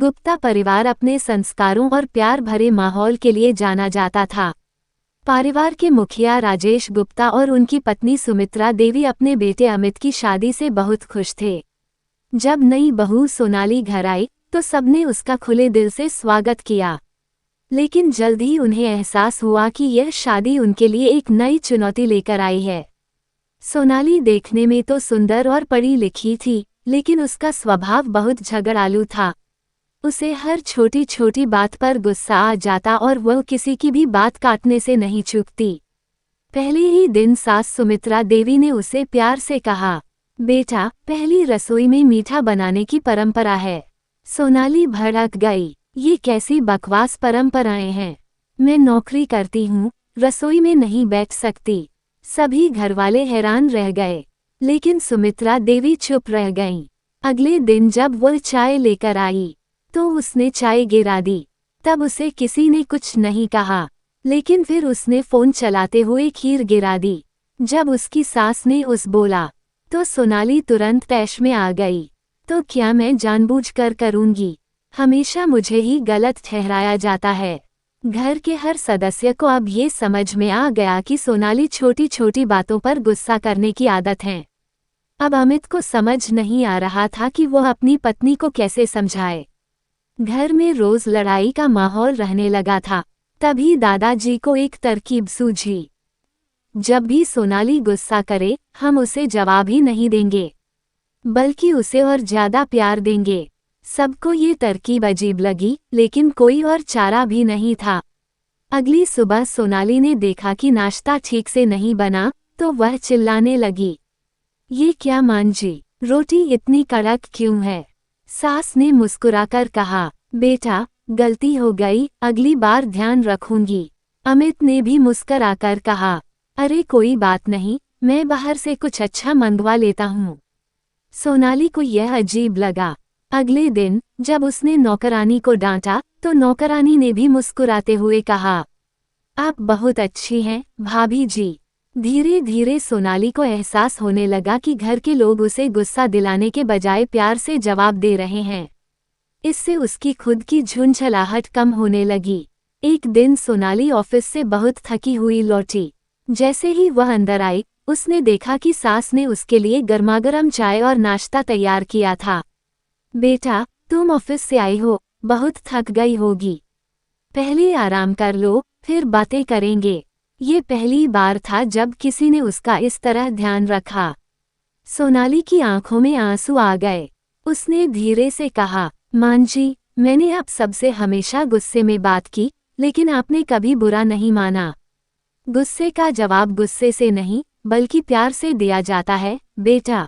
गुप्ता परिवार अपने संस्कारों और प्यार भरे माहौल के लिए जाना जाता था। परिवार के मुखिया राजेश गुप्ता और उनकी पत्नी सुमित्रा देवी अपने बेटे अमित की शादी से बहुत खुश थे। जब नई बहू सोनाली घर आई तो सबने उसका खुले दिल से स्वागत किया, लेकिन जल्द ही उन्हें एहसास हुआ कि यह शादी उनके लिए एक नई चुनौती लेकर आई है। सोनाली देखने में तो सुंदर और पढ़ी लिखी थी, लेकिन उसका स्वभाव बहुत झगड़ालू था। उसे हर छोटी छोटी बात पर गुस्सा आ जाता और वह किसी की भी बात काटने से नहीं चूकती। पहले ही दिन सास सुमित्रा देवी ने उसे प्यार से कहा, बेटा, पहली रसोई में मीठा बनाने की परंपरा है। सोनाली भड़क गई, ये कैसी बकवास परंपराएं हैं? मैं नौकरी करती हूँ, रसोई में नहीं बैठ सकती। सभी घरवाले हैरान रह गए, लेकिन सुमित्रा देवी चुप रह गईं। अगले दिन जब वह चाय लेकर आई तो उसने चाय गिरा दी। तब उसे किसी ने कुछ नहीं कहा, लेकिन फिर उसने फोन चलाते हुए खीर गिरा दी। जब उसकी सास ने उस बोला तो सोनाली तुरंत तैश में आ गई। तो क्या मैं जानबूझकर करूंगी? हमेशा मुझे ही गलत ठहराया जाता है। घर के हर सदस्य को अब ये समझ में आ गया कि सोनाली छोटी छोटी बातों पर गुस्सा करने की आदत है। अब अमित को समझ नहीं आ रहा था कि वह अपनी पत्नी को कैसे समझाए। घर में रोज लड़ाई का माहौल रहने लगा था। तभी दादाजी को एक तरकीब सूझी। जब भी सोनाली गुस्सा करे, हम उसे जवाब ही नहीं देंगे, बल्कि उसे और ज्यादा प्यार देंगे। सबको ये तरकीब अजीब लगी, लेकिन कोई और चारा भी नहीं था। अगली सुबह सोनाली ने देखा कि नाश्ता ठीक से नहीं बना तो वह चिल्लाने लगी, ये क्या मां जी, रोटी इतनी कड़क क्यों है? सास ने मुस्कुराकर कहा, बेटा, गलती हो गई, अगली बार ध्यान रखूंगी। अमित ने भी मुस्कुराकर कहा, अरे कोई बात नहीं, मैं बाहर से कुछ अच्छा मंगवा लेता हूँ। सोनाली को यह अजीब लगा। अगले दिन जब उसने नौकरानी को डांटा तो नौकरानी ने भी मुस्कुराते हुए कहा, आप बहुत अच्छी हैं भाभी जी। धीरे धीरे सोनाली को एहसास होने लगा कि घर के लोग उसे गुस्सा दिलाने के बजाय प्यार से जवाब दे रहे हैं। इससे उसकी खुद की झुंझलाहट कम होने लगी। एक दिन सोनाली ऑफिस से बहुत थकी हुई लौटी। जैसे ही वह अंदर आई, उसने देखा कि सास ने उसके लिए गर्मागर्म चाय और नाश्ता तैयार किया था। बेटा, तुम ऑफिस से आई हो, बहुत थक गई होगी। पहले आराम कर लो, फिर बातें करेंगे। ये पहली बार था जब किसी ने उसका इस तरह ध्यान रखा। सोनाली की आंखों में आंसू आ गए। उसने धीरे से कहा, मां जी, मैंने आप सबसे हमेशा गुस्से में बात की, लेकिन आपने कभी बुरा नहीं माना। गुस्से का जवाब गुस्से से नहीं, बल्कि प्यार से दिया जाता है, बेटा।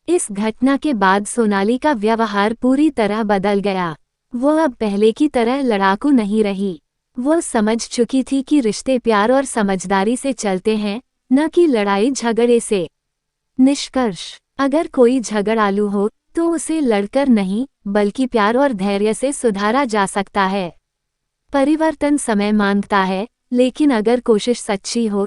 इस घटना के बाद सोनाली का व्यवहार पूरी तरह बदल गया। वह अब पहले की तरह लड़ाकू नहीं रही। वह समझ चुकी थी कि रिश्ते प्यार और समझदारी से चलते हैं, न कि लड़ाई झगड़े से। निष्कर्ष, अगर कोई झगड़ालू हो तो उसे लड़कर नहीं, बल्कि प्यार और धैर्य से सुधारा जा सकता है। परिवर्तन समय मांगता है, लेकिन अगर कोशिश सच्ची हो